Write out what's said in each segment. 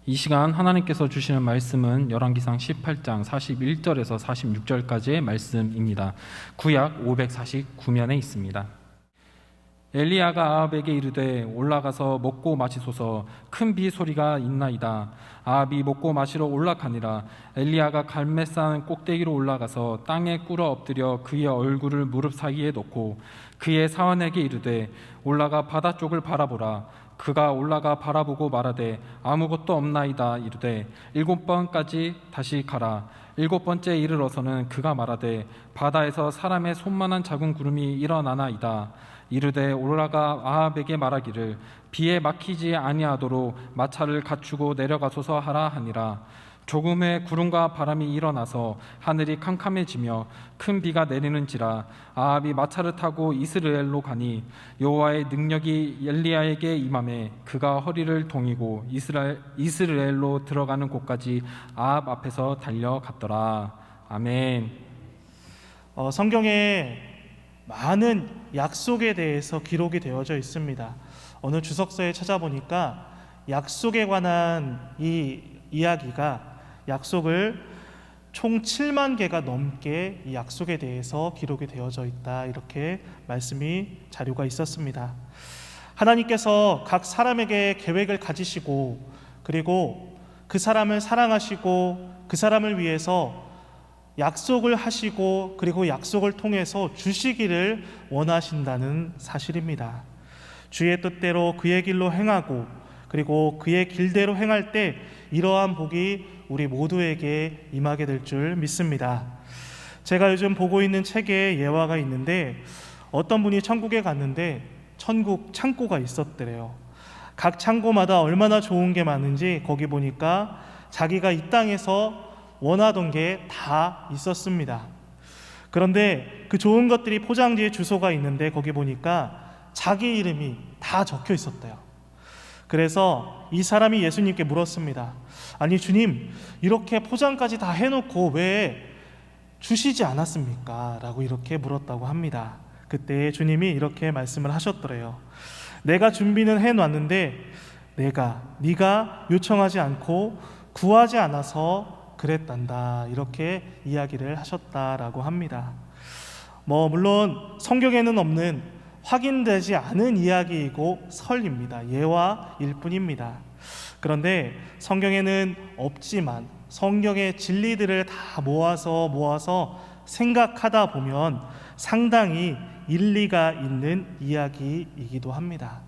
이 시간 하나님께서 주시는 말씀은 열왕기상 18장 41절에서 46절까지의 말씀입니다. 구약 549면에 있습니다. 엘리야가 아합에게 이르되 올라가서 먹고 마시소서. 큰 비 소리가 있나이다. 아합이 먹고 마시러 올라가니라. 엘리야가 갈멜산 꼭대기로 올라가서 땅에 꿇어 엎드려 그의 얼굴을 무릎 사이에 놓고 그의 사환에게 이르되 올라가 바다 쪽을 바라보라. 그가 올라가 바라보고 말하되 아무것도 없나이다. 이르되 7번까지 다시 가라. 7번째 이르러서는 그가 말하되 바다에서 사람의 손만한 작은 구름이 일어나나이다. 이르되 올라가 아합에게 말하기를 비에 막히지 아니하도록 마차를 갖추고 내려가소서 하라 하니라. 조금의 구름과 바람이 일어나서 하늘이 캄캄해지며 큰 비가 내리는지라. 아합이 마차를 타고 이스라엘로 가니 여호와의 능력이 엘리야에게 임하매 그가 허리를 동이고 이스라엘로 들어가는 곳까지 아합 앞에서 달려갔더라. 아멘. 성경에 많은 약속에 대해서 기록이 되어져 있습니다. 어느 주석서에 찾아보니까 약속에 관한 이 이야기가 약속을 총 7만 개가 넘게 이 약속에 대해서 기록이 되어져 있다, 이렇게 말씀이 자료가 있었습니다. 하나님께서 각 사람에게 계획을 가지시고 그리고 그 사람을 사랑하시고 그 사람을 위해서 약속을 하시고 그리고 약속을 통해서 주시기를 원하신다는 사실입니다. 주의 뜻대로 그의 길로 행하고 그리고 그의 길대로 행할 때 이러한 복이 우리 모두에게 임하게 될 줄 믿습니다. 제가 요즘 보고 있는 책에 예화가 있는데 어떤 분이 천국에 갔는데 천국 창고가 있었대요. 각 창고마다 얼마나 좋은 게 많은지 거기 보니까 자기가 이 땅에서 원하던 게 다 있었습니다. 그런데 그 좋은 것들이 포장지에 주소가 있는데 거기 보니까 자기 이름이 다 적혀 있었대요. 그래서 이 사람이 예수님께 물었습니다. 아니 주님, 이렇게 포장까지 다 해놓고 왜 주시지 않았습니까? 라고 이렇게 물었다고 합니다. 그때 주님이 이렇게 말씀을 하셨더래요. 내가 준비는 해놨는데 네가 요청하지 않고 구하지 않아서 그랬단다, 이렇게 이야기를 하셨다라고 합니다. 물론 성경에는 없는 확인되지 않은 이야기이고 설입니다. 예화일 뿐입니다. 그런데 성경에는 없지만 성경의 진리들을 다 모아서 생각하다 보면 상당히 일리가 있는 이야기이기도 합니다.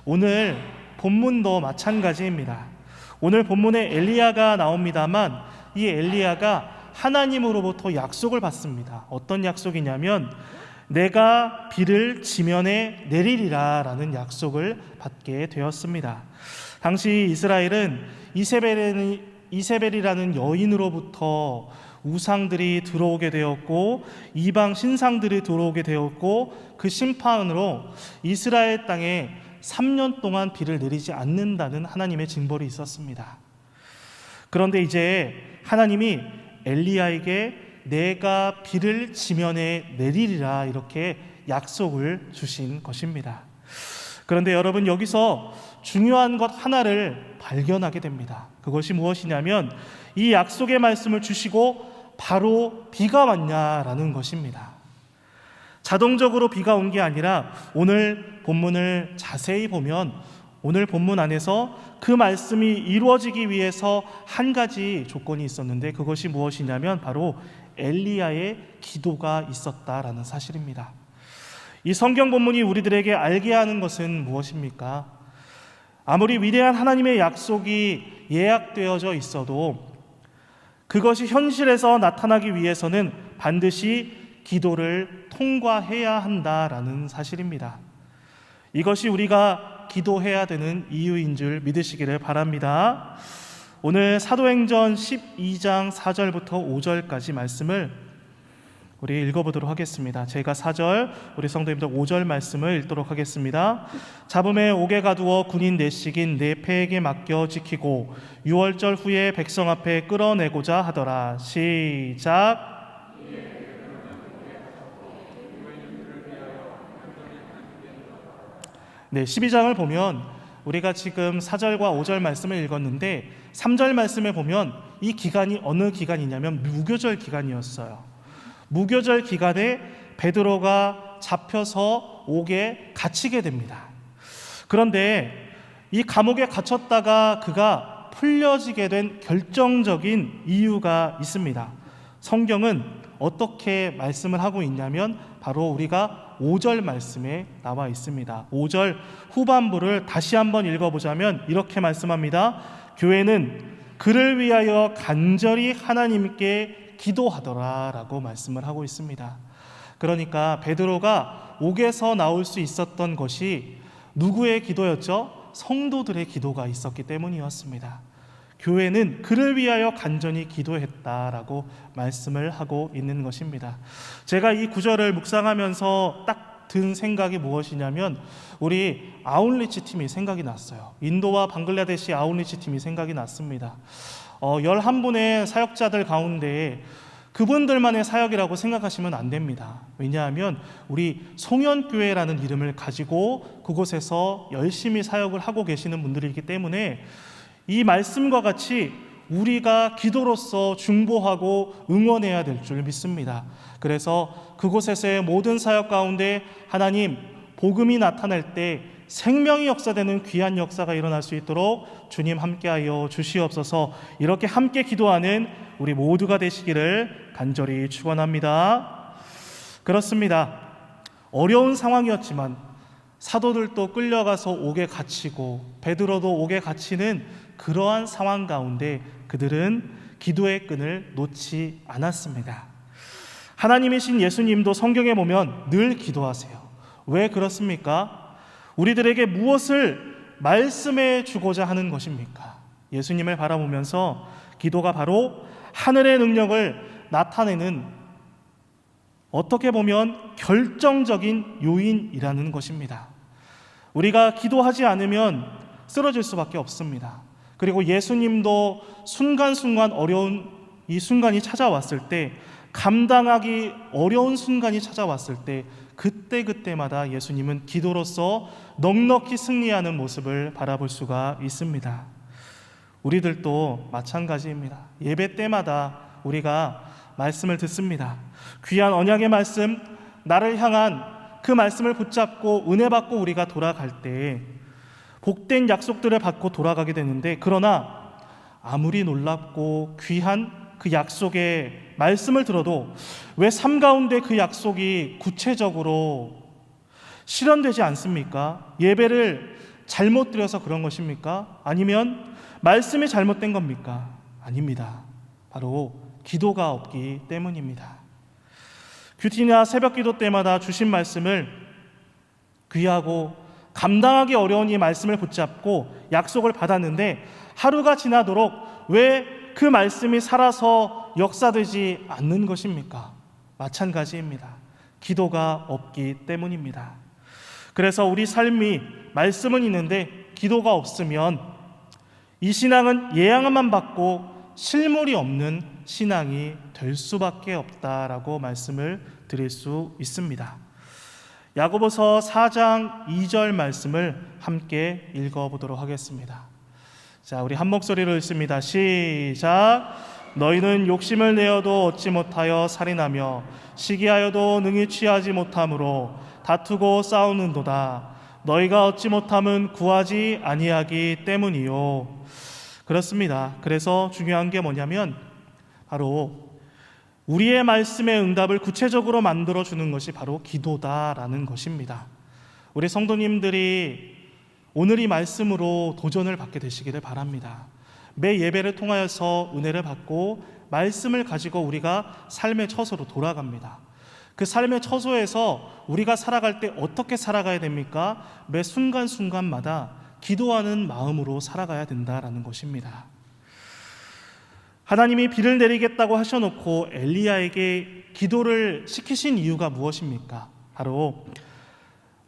오늘 본문도 마찬가지입니다. 오늘 본문에 엘리야가 나옵니다만 이 엘리야가 하나님으로부터 약속을 받습니다. 어떤 약속이냐면 내가 비를 지면에 내리리라 라는 약속을 받게 되었습니다. 당시 이스라엘은 이세벨이라는 여인으로부터 우상들이 들어오게 되었고 이방 신상들이 들어오게 되었고 그 심판으로 이스라엘 땅에 3년 동안 비를 내리지 않는다는 하나님의 징벌이 있었습니다. 그런데 이제 하나님이 엘리야에게 내가 비를 지면에 내리리라 이렇게 약속을 주신 것입니다. 그런데 여러분, 여기서 중요한 것 하나를 발견하게 됩니다. 그것이 무엇이냐면 이 약속의 말씀을 주시고 바로 비가 왔냐라는 것입니다. 자동적으로 비가 온 게 아니라 오늘 본문을 자세히 보면 오늘 본문 안에서 그 말씀이 이루어지기 위해서 한 가지 조건이 있었는데 그것이 무엇이냐면 바로 엘리야의 기도가 있었다라는 사실입니다. 이 성경 본문이 우리들에게 알게 하는 것은 무엇입니까? 아무리 위대한 하나님의 약속이 예약되어져 있어도 그것이 현실에서 나타나기 위해서는 반드시 기도를 통과해야 한다라는 사실입니다. 이것이 우리가 기도해야 되는 이유인 줄 믿으시기를 바랍니다. 오늘 사도행전 12장 4절부터 5절까지 말씀을 우리 읽어보도록 하겠습니다. 제가 4절, 우리 성도님들 5절 말씀을 읽도록 하겠습니다. 잡음에 옥에 가두어 군인 내식인 네페에게 맡겨 지키고 6월절 후에 백성 앞에 끌어내고자 하더라. 시작. 네, 12장을 보면 우리가 지금 4절과 5절 말씀을 읽었는데 3절 말씀에 보면 이 기간이 어느 기간이냐면 무교절 기간이었어요. 무교절 기간에 베드로가 잡혀서 옥에 갇히게 됩니다. 그런데 이 감옥에 갇혔다가 그가 풀려지게 된 결정적인 이유가 있습니다. 성경은 어떻게 말씀을 하고 있냐면 바로 우리가 5절 말씀에 나와 있습니다. 5절 후반부를 다시 한번 읽어보자면 이렇게 말씀합니다. 교회는 그를 위하여 간절히 하나님께 기도하더라 라고 말씀을 하고 있습니다. 그러니까 베드로가 옥에서 나올 수 있었던 것이 누구의 기도였죠? 성도들의 기도가 있었기 때문이었습니다. 교회는 그를 위하여 간절히 기도했다라고 말씀을 하고 있는 것입니다. 제가 이 구절을 묵상하면서 딱 든 생각이 무엇이냐면 우리 아웃리치 팀이 생각이 났어요. 인도와 방글라데시 아웃리치 팀이 생각이 났습니다. 11분의 사역자들 가운데 그분들만의 사역이라고 생각하시면 안 됩니다. 왜냐하면 우리 송현교회라는 이름을 가지고 그곳에서 열심히 사역을 하고 계시는 분들이기 때문에 이 말씀과 같이 우리가 기도로서 중보하고 응원해야 될 줄 믿습니다. 그래서 그곳에서의 모든 사역 가운데 하나님 복음이 나타날 때 생명이 역사되는 귀한 역사가 일어날 수 있도록 주님 함께하여 주시옵소서. 이렇게 함께 기도하는 우리 모두가 되시기를 간절히 축원합니다. 그렇습니다. 어려운 상황이었지만 사도들도 끌려가서 옥에 갇히고 베드로도 옥에 갇히는 그러한 상황 가운데 그들은 기도의 끈을 놓지 않았습니다. 하나님이신 예수님도 성경에 보면 늘 기도하세요. 왜 그렇습니까? 우리들에게 무엇을 말씀해 주고자 하는 것입니까? 예수님을 바라보면서 기도가 바로 하늘의 능력을 나타내는 어떻게 보면 결정적인 요인이라는 것입니다. 우리가 기도하지 않으면 쓰러질 수밖에 없습니다. 그리고 예수님도 순간순간 어려운 이 순간이 찾아왔을 때, 감당하기 어려운 순간이 찾아왔을 때 그때마다 예수님은 기도로서 넉넉히 승리하는 모습을 바라볼 수가 있습니다. 우리들도 마찬가지입니다. 예배 때마다 우리가 말씀을 듣습니다. 귀한 언약의 말씀, 나를 향한 그 말씀을 붙잡고 은혜 받고 우리가 돌아갈 때 복된 약속들을 받고 돌아가게 되는데, 그러나 아무리 놀랍고 귀한 그 약속의 말씀을 들어도 왜 삶 가운데 그 약속이 구체적으로 실현되지 않습니까? 예배를 잘못 드려서 그런 것입니까? 아니면 말씀이 잘못된 겁니까? 아닙니다. 바로 기도가 없기 때문입니다. 큐티나 새벽 기도 때마다 주신 말씀을 귀하고 감당하기 어려운 이 말씀을 붙잡고 약속을 받았는데 하루가 지나도록 왜 그 말씀이 살아서 역사되지 않는 것입니까? 마찬가지입니다. 기도가 없기 때문입니다. 그래서 우리 삶이 말씀은 있는데 기도가 없으면 이 신앙은 예양만 받고 실물이 없는 신앙이 될 수밖에 없다라고 말씀을 드릴 수 있습니다. 야고보서 4장 2절 말씀을 함께 읽어보도록 하겠습니다. 자, 우리 한 목소리로 읽습니다. 시작. 너희는 욕심을 내어도 얻지 못하여 살인하며 시기하여도 능히 취하지 못함으로 다투고 싸우는도다. 너희가 얻지 못함은 구하지 아니하기 때문이요. 그렇습니다. 그래서 중요한 게 뭐냐면 바로 우리의 말씀의 응답을 구체적으로 만들어주는 것이 바로 기도다라는 것입니다. 우리 성도님들이 오늘 이 말씀으로 도전을 받게 되시기를 바랍니다. 매 예배를 통하여서 은혜를 받고 말씀을 가지고 우리가 삶의 처소로 돌아갑니다. 그 삶의 처소에서 우리가 살아갈 때 어떻게 살아가야 됩니까? 매 순간순간마다 기도하는 마음으로 살아가야 된다라는 것입니다. 하나님이 비를 내리겠다고 하셔놓고 엘리야에게 기도를 시키신 이유가 무엇입니까? 바로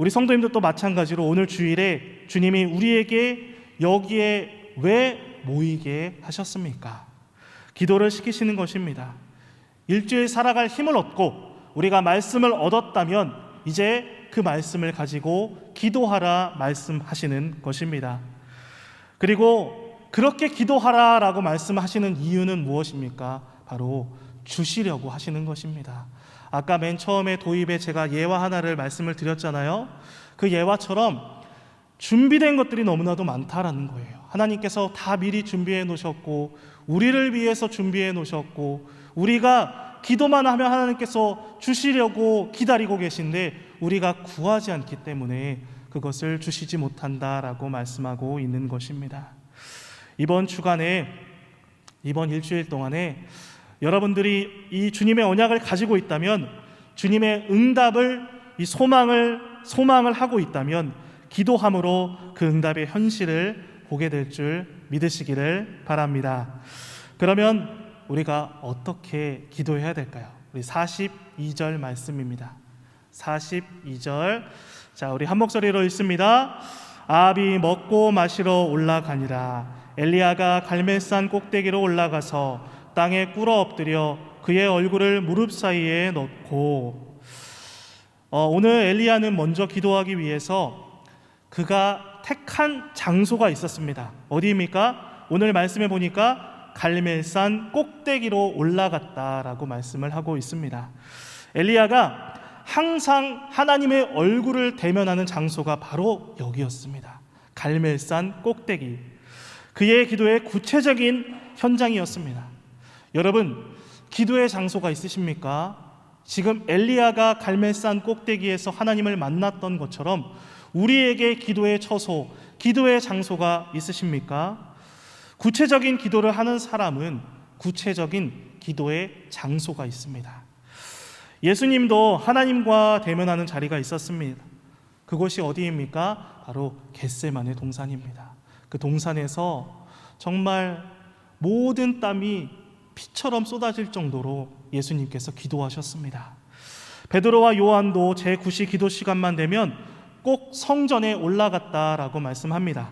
우리 성도님들도 마찬가지로 오늘 주일에 주님이 우리에게 여기에 왜 모이게 하셨습니까? 기도를 시키시는 것입니다. 일주일 살아갈 힘을 얻고 우리가 말씀을 얻었다면 이제 그 말씀을 가지고 기도하라 말씀하시는 것입니다. 그리고 그렇게 기도하라라고 말씀하시는 이유는 무엇입니까? 바로 주시려고 하시는 것입니다. 아까 맨 처음에 도입에 제가 예화 하나를 말씀을 드렸잖아요. 그 예화처럼 준비된 것들이 너무나도 많다라는 거예요. 하나님께서 다 미리 준비해 놓으셨고, 우리를 위해서 준비해 놓으셨고, 우리가 기도만 하면 하나님께서 주시려고 기다리고 계신데 우리가 구하지 않기 때문에 그것을 주시지 못한다라고 말씀하고 있는 것입니다. 이번 주간에, 이번 일주일 동안에 여러분들이 이 주님의 언약을 가지고 있다면, 주님의 응답을, 이 소망을 하고 있다면 기도함으로 그 응답의 현실을 보게 될 줄 믿으시기를 바랍니다. 그러면 우리가 어떻게 기도해야 될까요? 우리 42절 말씀입니다. 42절, 자, 우리 한 목소리로 읽습니다. 아합이 먹고 마시러 올라가니라. 엘리야가 갈멜산 꼭대기로 올라가서 땅에 꿇어 엎드려 그의 얼굴을 무릎 사이에 넣고, 오늘 엘리야는 먼저 기도하기 위해서 그가 택한 장소가 있었습니다. 어디입니까? 오늘 말씀해 보니까 갈멜산 꼭대기로 올라갔다라고 말씀을 하고 있습니다. 엘리야가 항상 하나님의 얼굴을 대면하는 장소가 바로 여기였습니다. 갈멜산 꼭대기. 그의 기도의 구체적인 현장이었습니다. 여러분, 기도의 장소가 있으십니까? 지금 엘리야가 갈멜산 꼭대기에서 하나님을 만났던 것처럼 우리에게 기도의 처소, 기도의 장소가 있으십니까? 구체적인 기도를 하는 사람은 구체적인 기도의 장소가 있습니다. 예수님도 하나님과 대면하는 자리가 있었습니다. 그곳이 어디입니까? 바로 겟세마네 동산입니다. 그 동산에서 정말 모든 땀이 피처럼 쏟아질 정도로 예수님께서 기도하셨습니다. 베드로와 요한도 제9시 기도 시간만 되면 꼭 성전에 올라갔다라고 말씀합니다.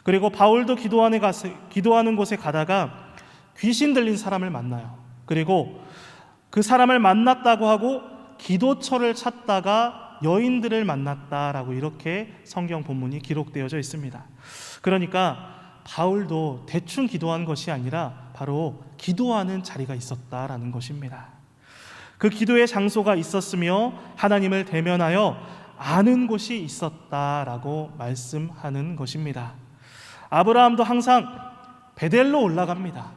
그리고 바울도 기도하는 곳에 가다가 귀신 들린 사람을 만나요. 그리고 그 사람을 만났다고 하고 기도처를 찾다가 여인들을 만났다라고 이렇게 성경 본문이 기록되어져 있습니다. 그러니까 바울도 대충 기도한 것이 아니라 바로 기도하는 자리가 있었다라는 것입니다. 그 기도의 장소가 있었으며 하나님을 대면하여 아는 곳이 있었다라고 말씀하는 것입니다. 아브라함도 항상 베델로 올라갑니다.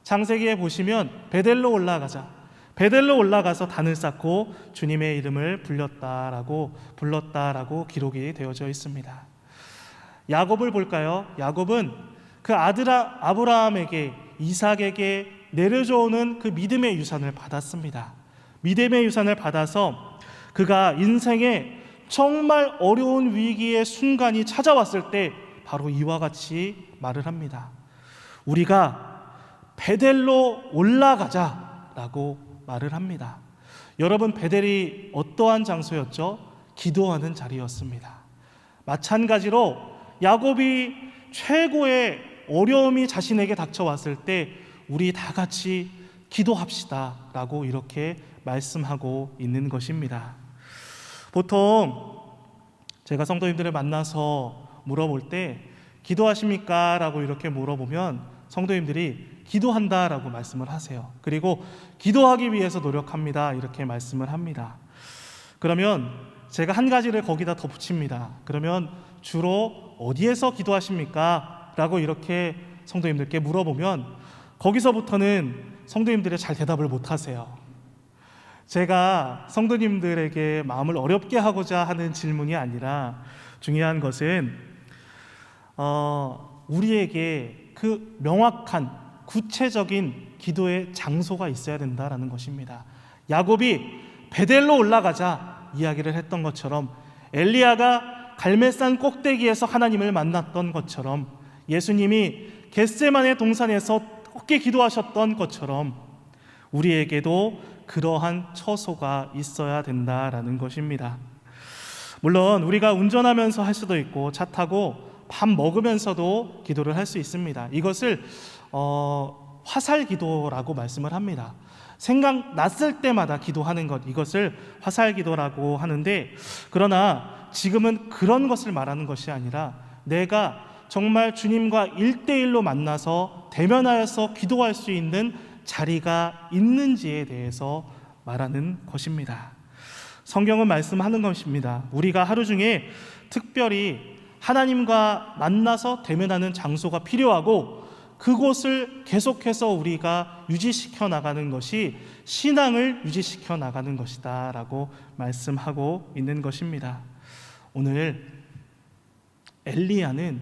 창세기에 보시면 베델로 올라가서 단을 쌓고 주님의 이름을 불렀다라고 기록이 되어져 있습니다. 야곱을 볼까요? 야곱은 그 아들 아브라함에게, 이삭에게 내려져오는 그 믿음의 유산을 받았습니다. 믿음의 유산을 받아서 그가 인생에 정말 어려운 위기의 순간이 찾아왔을 때 바로 이와 같이 말을 합니다. 우리가 베델로 올라가자라고 말을 합니다. 여러분, 베델이 어떠한 장소였죠? 기도하는 자리였습니다. 마찬가지로 야곱이 최고의 어려움이 자신에게 닥쳐왔을 때 우리 다 같이 기도합시다라고 이렇게 말씀하고 있는 것입니다. 보통 제가 성도님들을 만나서 물어볼 때 기도하십니까? 라고 이렇게 물어보면 성도님들이 기도한다라고 말씀을 하세요. 그리고 기도하기 위해서 노력합니다 이렇게 말씀을 합니다. 그러면 제가 한 가지를 거기다 덧붙입니다. 그러면 주로 어디에서 기도하십니까? 라고 이렇게 성도님들께 물어보면 거기서부터는 성도님들이 잘 대답을 못 하세요. 제가 성도님들에게 마음을 어렵게 하고자 하는 질문이 아니라 중요한 것은 우리에게 그 명확한 구체적인 기도의 장소가 있어야 된다라는 것입니다. 야곱이 베델로 올라가자 이야기를 했던 것처럼, 엘리야가 갈멜산 꼭대기에서 하나님을 만났던 것처럼, 예수님이 겟세마네 동산에서 곱게 기도하셨던 것처럼 우리에게도 그러한 처소가 있어야 된다라는 것입니다. 물론 우리가 운전하면서 할 수도 있고 차 타고 밥 먹으면서도 기도를 할 수 있습니다. 이것을 화살 기도라고 말씀을 합니다. 생각났을 때마다 기도하는 것, 이것을 화살 기도라고 하는데, 그러나 지금은 그런 것을 말하는 것이 아니라 내가 정말 주님과 1대1로 만나서 대면하여서 기도할 수 있는 자리가 있는지에 대해서 말하는 것입니다. 성경은 말씀하는 것입니다. 우리가 하루 중에 특별히 하나님과 만나서 대면하는 장소가 필요하고 그곳을 계속해서 우리가 유지시켜 나가는 것이 신앙을 유지시켜 나가는 것이다 라고 말씀하고 있는 것입니다. 오늘 엘리야는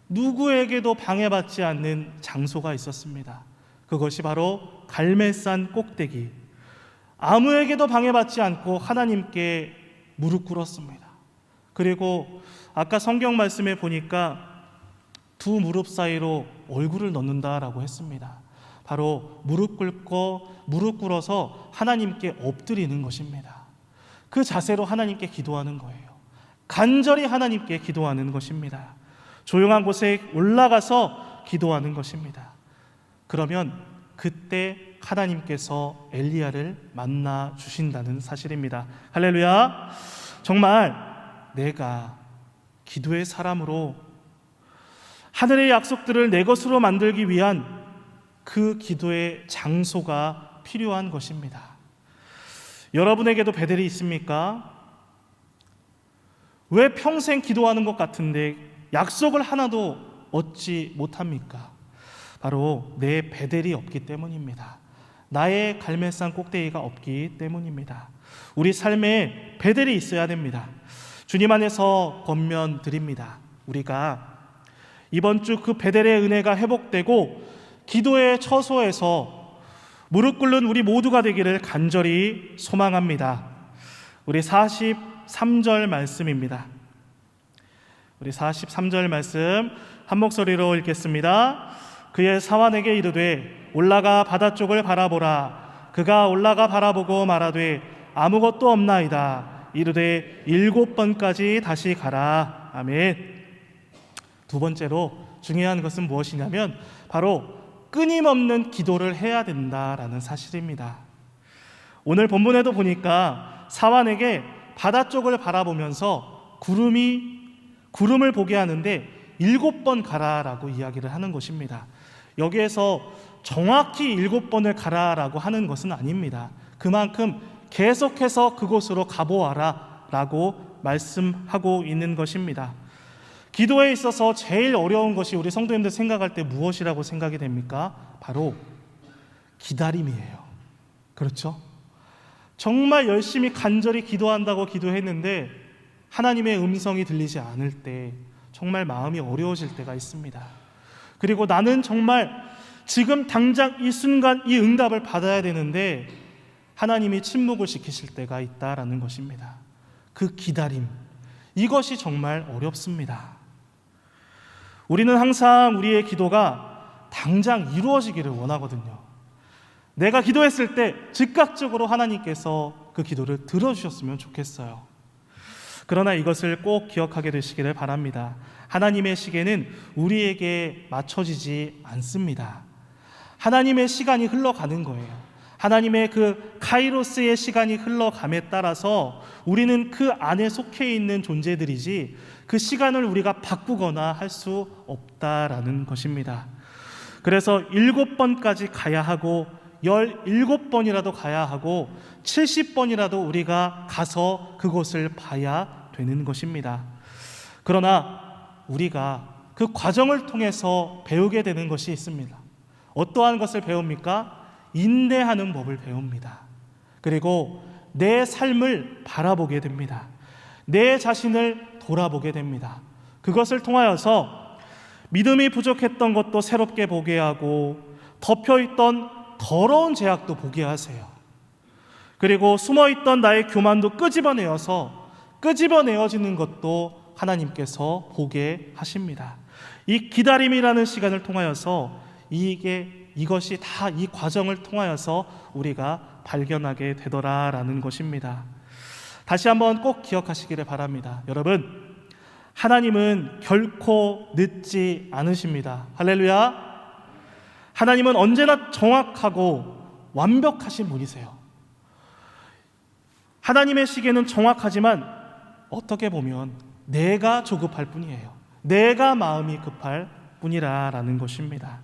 누구에게도 방해받지 않는 장소가 있었습니다. 그것이 바로 갈멜산 꼭대기, 아무에게도 방해받지 않고 하나님께 무릎 꿇었습니다. 그리고 아까 성경 말씀에 보니까 두 무릎 사이로 얼굴을 넣는다라고 했습니다. 바로 무릎 꿇어서 하나님께 엎드리는 것입니다. 그 자세로 하나님께 기도하는 거예요. 간절히 하나님께 기도하는 것입니다. 조용한 곳에 올라가서 기도하는 것입니다. 그러면 그때 하나님께서 엘리야를 만나 주신다는 사실입니다. 할렐루야. 정말 내가 기도의 사람으로 하늘의 약속들을 내 것으로 만들기 위한 그 기도의 장소가 필요한 것입니다. 여러분에게도 베델이 있습니까? 왜 평생 기도하는 것 같은데 약속을 하나도 얻지 못합니까? 바로 내 베델이 없기 때문입니다. 나의 갈멜산 꼭대기가 없기 때문입니다. 우리 삶에 베델이 있어야 됩니다. 주님 안에서 권면드립니다. 우리가 이번 주 그 베델의 은혜가 회복되고 기도의 처소에서 무릎 꿇는 우리 모두가 되기를 간절히 소망합니다. 우리 43절 말씀입니다. 우리 43절 말씀 한 목소리로 읽겠습니다. 그의 사환에게 이르되 올라가 바다 쪽을 바라보라. 그가 올라가 바라보고 말하되 아무것도 없나이다. 이르되 7번까지 다시 가라. 아멘. 두 번째로 중요한 것은 무엇이냐면 바로 끊임없는 기도를 해야 된다라는 사실입니다. 오늘 본문에도 보니까 사환에게 바다 쪽을 바라보면서 구름을 보게 하는데 7번 가라라고 이야기를 하는 것입니다. 여기에서 정확히 7번을 가라라고 하는 것은 아닙니다. 그만큼 계속해서 그곳으로 가보아라 라고 말씀하고 있는 것입니다. 기도에 있어서 제일 어려운 것이 우리 성도님들 생각할 때 무엇이라고 생각이 됩니까? 바로 기다림이에요. 그렇죠? 정말 열심히 간절히 기도한다고 기도했는데 하나님의 음성이 들리지 않을 때 정말 마음이 어려워질 때가 있습니다. 그리고 나는 정말 지금 당장 이 순간 이 응답을 받아야 되는데 하나님이 침묵을 시키실 때가 있다라는 것입니다. 그 기다림, 이것이 정말 어렵습니다. 우리는 항상 우리의 기도가 당장 이루어지기를 원하거든요. 내가 기도했을 때 즉각적으로 하나님께서 그 기도를 들어주셨으면 좋겠어요. 그러나 이것을 꼭 기억하게 되시기를 바랍니다. 하나님의 시계는 우리에게 맞춰지지 않습니다. 하나님의 시간이 흘러가는 거예요. 하나님의 그 카이로스의 시간이 흘러감에 따라서 우리는 그 안에 속해 있는 존재들이지 그 시간을 우리가 바꾸거나 할 수 없다라는 것입니다. 그래서 7번까지 가야 하고 17번이라도 가야 하고 70번이라도 우리가 가서 그곳을 봐야 되는 것입니다. 그러나 우리가 그 과정을 통해서 배우게 되는 것이 있습니다. 어떠한 것을 배웁니까? 인내하는 법을 배웁니다. 그리고 내 삶을 바라보게 됩니다. 내 자신을 돌아보게 됩니다. 그것을 통하여서 믿음이 부족했던 것도 새롭게 보게 하고 덮여있던 더러운 죄악도 보게 하세요. 그리고 숨어있던 나의 교만도 끄집어내어지는 것도 하나님께서 보게 하십니다. 이 기다림이라는 시간을 통하여서 이것이 다 이 과정을 통하여서 우리가 발견하게 되더라라는 것입니다. 다시 한번 꼭 기억하시기를 바랍니다. 여러분, 하나님은 결코 늦지 않으십니다. 할렐루야. 하나님은 언제나 정확하고 완벽하신 분이세요. 하나님의 시계는 정확하지만 어떻게 보면 내가 조급할 뿐이에요. 내가 마음이 급할 뿐이라 라는 것입니다.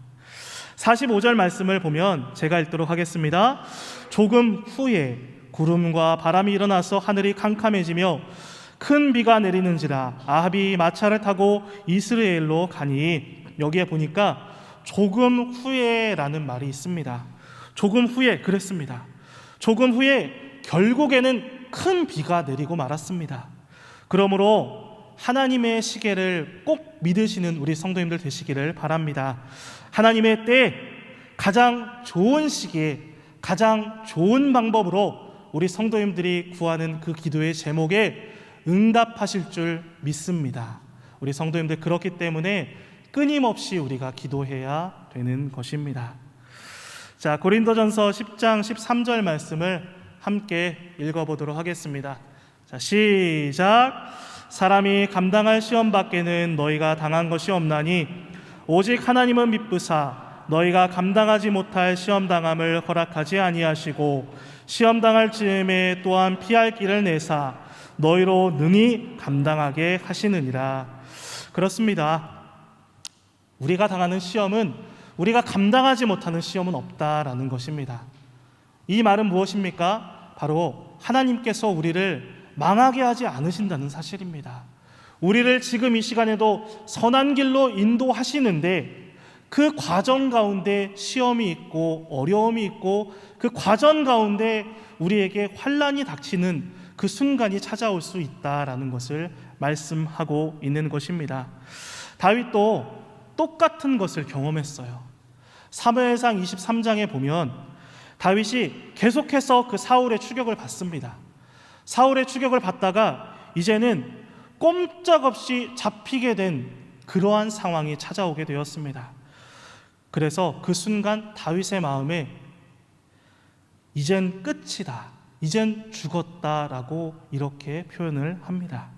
45절 말씀을 보면 제가 읽도록 하겠습니다. 조금 후에 구름과 바람이 일어나서 하늘이 캄캄해지며 큰 비가 내리는지라 아합이 마차를 타고 이스라엘로 가니, 여기에 보니까 조금 후에라는 말이 있습니다. 조금 후에 그랬습니다. 조금 후에 결국에는 큰 비가 내리고 말았습니다. 그러므로 하나님의 시계를 꼭 믿으시는 우리 성도님들 되시기를 바랍니다. 하나님의 때에 가장 좋은 시기에 가장 좋은 방법으로 우리 성도님들이 구하는 그 기도의 제목에 응답하실 줄 믿습니다. 우리 성도님들, 그렇기 때문에 끊임없이 우리가 기도해야 되는 것입니다. 자, 고린도전서 10장 13절 말씀을 함께 읽어보도록 하겠습니다. 자, 시작. 사람이 감당할 시험 밖에는 너희가 당한 것이 없나니 오직 하나님은 미쁘사 너희가 감당하지 못할 시험 당함을 허락하지 아니하시고 시험 당할 즈음에 또한 피할 길을 내사 너희로 능히 감당하게 하시느니라. 그렇습니다. 우리가 당하는 시험은, 우리가 감당하지 못하는 시험은 없다라는 것입니다. 이 말은 무엇입니까? 바로 하나님께서 우리를 망하게 하지 않으신다는 사실입니다. 우리를 지금 이 시간에도 선한 길로 인도하시는데 그 과정 가운데 시험이 있고 어려움이 있고 그 과정 가운데 우리에게 환난이 닥치는 그 순간이 찾아올 수 있다라는 것을 말씀하고 있는 것입니다. 다윗도 똑같은 것을 경험했어요. 사무엘상 23장에 보면 다윗이 계속해서 그 사울의 추격을 받습니다. 사울의 추격을 받다가 이제는 꼼짝없이 잡히게 된 그러한 상황이 찾아오게 되었습니다. 그래서 그 순간 다윗의 마음에 이젠 끝이다, 이젠 죽었다라고 이렇게 표현을 합니다.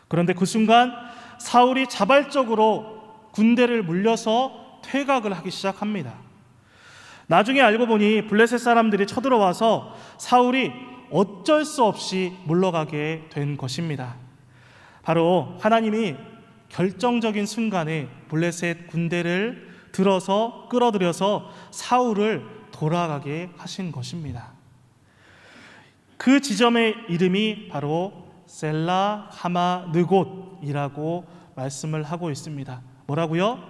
그런데 그 순간 사울이 자발적으로 군대를 물려서 퇴각을 하기 시작합니다. 나중에 알고 보니 블레셋 사람들이 쳐들어와서 사울이 어쩔 수 없이 물러가게 된 것입니다. 바로 하나님이 결정적인 순간에 블레셋 군대를 들어서 끌어들여서 사울을 돌아가게 하신 것입니다. 그 지점의 이름이 바로 셀라 하마 느곳이라고 말씀을 하고 있습니다. 뭐라고요?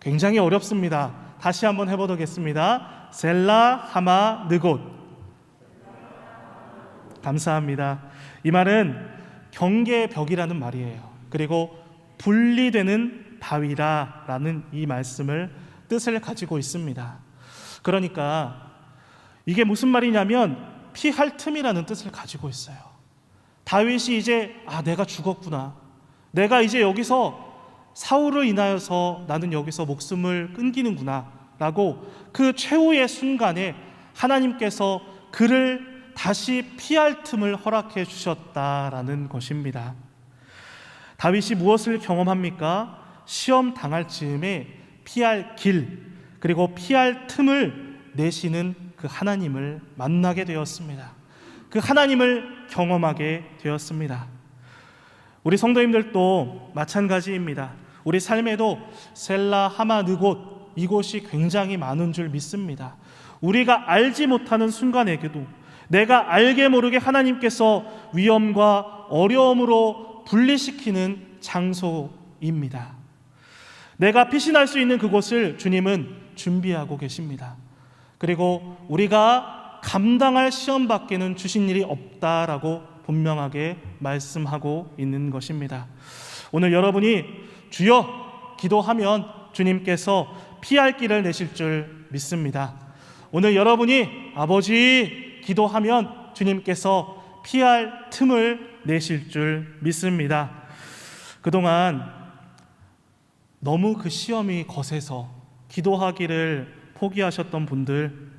굉장히 어렵습니다. 다시 한번 해보겠습니다. 셀라 하마 느곳. 감사합니다. 이 말은 경계의 벽이라는 말이에요. 그리고 분리되는 바위라라는 이 말씀을 뜻을 가지고 있습니다. 그러니까 이게 무슨 말이냐면 피할 틈이라는 뜻을 가지고 있어요. 다윗이 이제 내가 죽었구나, 내가 이제 여기서 사울을 인하여서 나는 여기서 목숨을 끊기는구나 라고 그 최후의 순간에 하나님께서 그를 다시 피할 틈을 허락해 주셨다라는 것입니다. 다윗이 무엇을 경험합니까? 시험 당할 즈음에 피할 길, 그리고 피할 틈을 내시는 그 하나님을 만나게 되었습니다. 그 하나님을 경험하게 되었습니다. 우리 성도님들도 마찬가지입니다. 우리 삶에도 셀라 하마 느곳, 이곳이 굉장히 많은 줄 믿습니다. 우리가 알지 못하는 순간에게도 내가 알게 모르게 하나님께서 위험과 어려움으로 분리시키는 장소입니다. 내가 피신할 수 있는 그곳을 주님은 준비하고 계십니다. 그리고 우리가 감당할 시험 밖에는 주신 일이 없다라고 분명하게 말씀하고 있는 것입니다. 오늘 여러분이 주여 기도하면 주님께서 피할 길을 내실 줄 믿습니다. 오늘 여러분이 아버지 기도하면 주님께서 피할 틈을 내실 줄 믿습니다. 그동안 너무 그 시험이 거세서 기도하기를 포기하셨던 분들,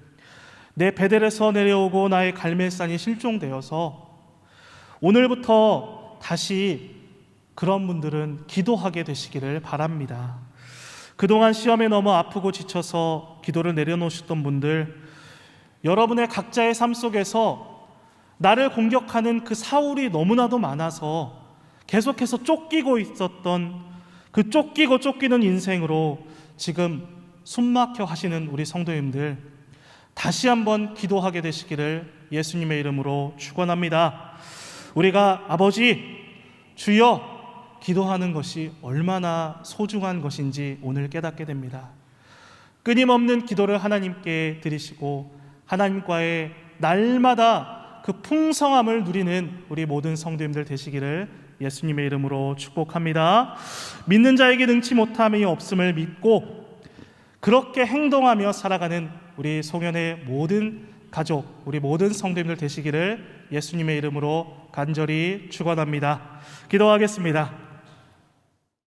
내 베델에서 내려오고 나의 갈멜산이 실종되어서 오늘부터 다시 그런 분들은 기도하게 되시기를 바랍니다. 그동안 시험에 너무 아프고 지쳐서 기도를 내려놓으셨던 분들, 여러분의 각자의 삶 속에서 나를 공격하는 그 사울이 너무나도 많아서 계속해서 쫓기고 있었던 그 쫓기는 인생으로 지금 숨막혀 하시는 우리 성도님들, 다시 한번 기도하게 되시기를 예수님의 이름으로 축원합니다. 우리가 아버지 주여 기도하는 것이 얼마나 소중한 것인지 오늘 깨닫게 됩니다. 끊임없는 기도를 하나님께 드리시고 하나님과의 날마다 그 풍성함을 누리는 우리 모든 성도님들 되시기를 예수님의 이름으로 축복합니다. 믿는 자에게 능치 못함이 없음을 믿고 그렇게 행동하며 살아가는 우리 송년의 모든 가족, 우리 모든 성도님들 되시기를 예수님의 이름으로 간절히 축원합니다. 기도하겠습니다.